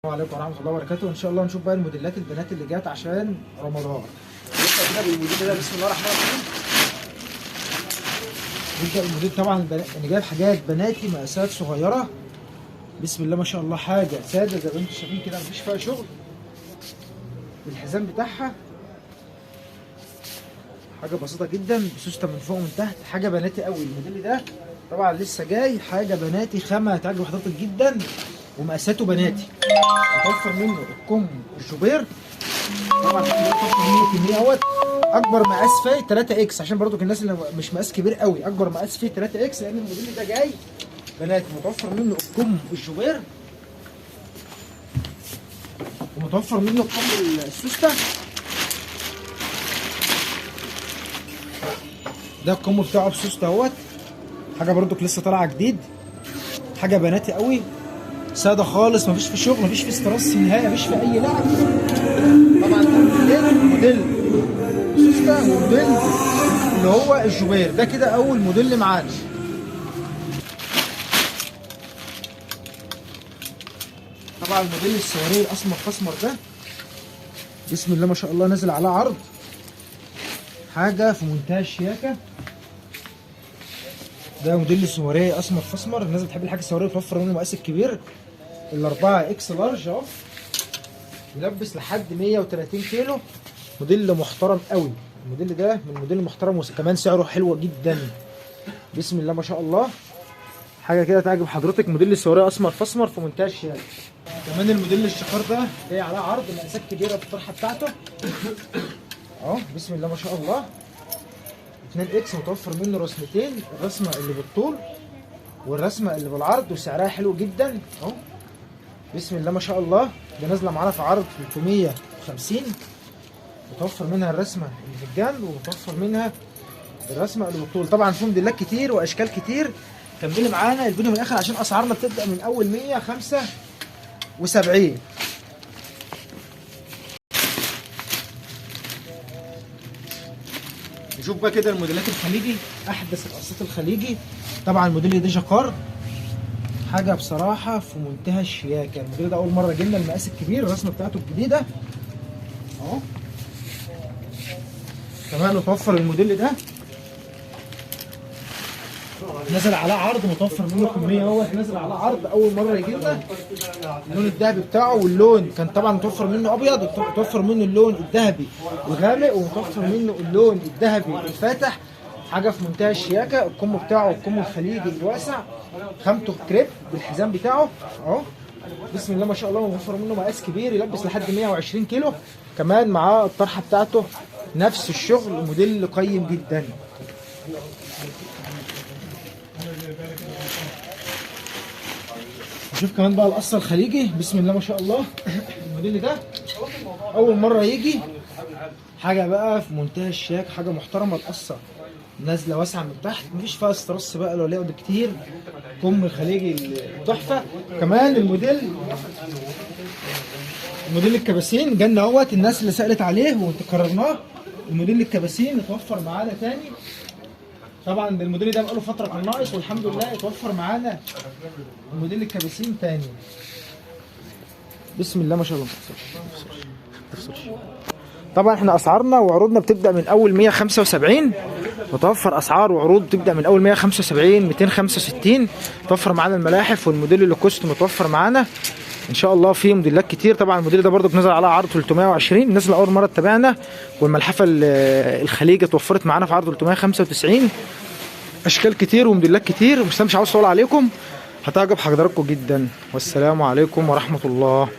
السلام عليكم ورحمه الله وبركاته. ان شاء الله نشوف بقى الموديلات البنات اللي جات عشان رمضان. نبدا كده بالموديل ده. بسم الله الرحمن الرحيم. نبدا الموديل طبعا انا جايب حاجات بناتي مقاسات صغيره. بسم الله ما شاء الله، حاجه ساده زي ما انتم شايفين كده، مفيش فيها شغل. الحزام بتاعها حاجه بسيطه جدا، بسوسته من فوق ومن تحت، حاجه بناتي قوي. الموديل ده طبعا لسه جاي، حاجه بناتي خامه هتعجب حضرتك جدا ومقاساته بناتي. متوفر منه الكم والشوبير. طبعا متوفر منه كميه اهوت. اكبر مقاس فيه 3 اكس، عشان برضو الناس اللي مش مقاس كبير قوي، اكبر مقاس فيه 3 اكس لان الموديل ده جاي بناتي. متوفر منه الكم والشوبير، ومتوفر منه الكم السوسته. ده الكم بتاعه بسوسته اهوت، حاجه برضو لسه طالعه جديد، حاجه بناتي قوي، ساده خالص، مفيش في شغل، مفيش في استراس نهائي، مفيش في اي لعب. طبعا ده موديل سوسته وموديل اللي هو الجوبير ده، كده اول موديل معانا. طبعا الموديل السواريه الاسمر فاسمر ده بسم الله ما شاء الله نازل عليه عرض، حاجه في منتهى الشياكه. ده موديل السواريه اسمر فاسمر. الناس بتحب الحاجه السواريه بتوفر منه المقاس الكبير، ال4 اكس لارج اهو، يلبس لحد 130 كيلو. موديل محترم قوي الموديل ده، من الموديل المحترم، وكمان سعره حلو جدا. بسم الله ما شاء الله، حاجه كده تعجب حضرتك. موديل السواريه اسمر فاسمر في منتهى الشياكه. كمان الموديل الشقار ده جاي عليه عرض، مقاسات كبيره بالطرحه بتاعته اهو. بسم الله ما شاء الله، 2 اكس، متوفر منه رسمتين، الرسمه اللي بالطول والرسمه اللي بالعرض، وسعرها حلو جدا اهو. بسم الله ما شاء الله، ده نازله معانا في عرض 350. متوفر منها الرسمه اللي في الجنب، ومتوفر منها الرسمه اللي بالطول. طبعا في موديلات كتير واشكال كتير. كملي معانا الفيديو من الاخر عشان اسعارنا بتبدا من اول 175. نشوف بقى كده الموديلات الخليجي، احدث القصات الخليجي. طبعا الموديل ده جاكار، حاجه بصراحه في منتهى الشياكه. الموديل ده اول مره جبنا المقاس الكبير، الرسمه بتاعته الجديده اهو. كمان متوفر الموديل ده نزل على عرض، متوفر منه كميه اهوت، نزل على عرض اول مره يجي لنا. اللون الذهبي بتاعه، واللون كان طبعا متوفر منه ابيض، متوفر منه اللون الذهبي الغامق، ومتوفر منه اللون الذهبي الفاتح. حاجه في منتهى الشياكه. الكم بتاعه الكم الخليجي الواسع، خامته كريب بالحزام بتاعه اهو. بسم الله ما شاء الله، متوفر منه مقاس كبير، يلبس لحد 120 كيلو. كمان معاه الطرحه بتاعته نفس الشغل، موديل قيم جدا. نشوف كمان بقى القصه الخليجي. بسم الله ما شاء الله، الموديل ده اول مره يجي، حاجه بقى في منتهى الشياكه، حاجه محترمه. القصه نازله واسعه من تحت، مفيش فيها استرس بقى ولا لعب كتير، كم خليجي تحفه. كمان الموديل الكباسين جالنا اهوت، الناس اللي سالت عليه وكررناه. الموديل الكباسين اتوفر معانا تاني. طبعا الموديل ده بقاله فتره كان ناقص، والحمد لله اتوفر معانا الموديل الكباسين تاني. بسم الله ما شاء الله. طبعا احنا اسعارنا وعروضنا بتبدا من اول 175. متوفر اسعار وعروض بتبدا من اول 175 265. متوفر معانا الملاحف، والموديل اللوكوست متوفر معانا ان شاء الله. في موديلات كتير. طبعا الموديل ده برضو نزل على عرض 320، الناس اللي اول مره تتابعنا. والملحفه الخليجي اتوفرت معانا في عرض 395. اشكال كتير وموديلات كتير، بس انا مش عاوز اطول عليكم، هتعجب حضراتكم جدا. والسلام عليكم ورحمه الله.